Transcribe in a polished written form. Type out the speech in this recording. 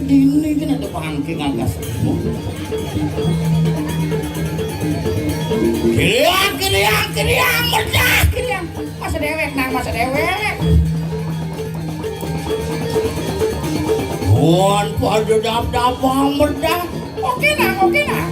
ini kan ada pangking agak semua. Kiriang, merdah, kiriang. Masa dewek, nang masa dewek. Wan, pada dap-dapang merdah. Oke nah.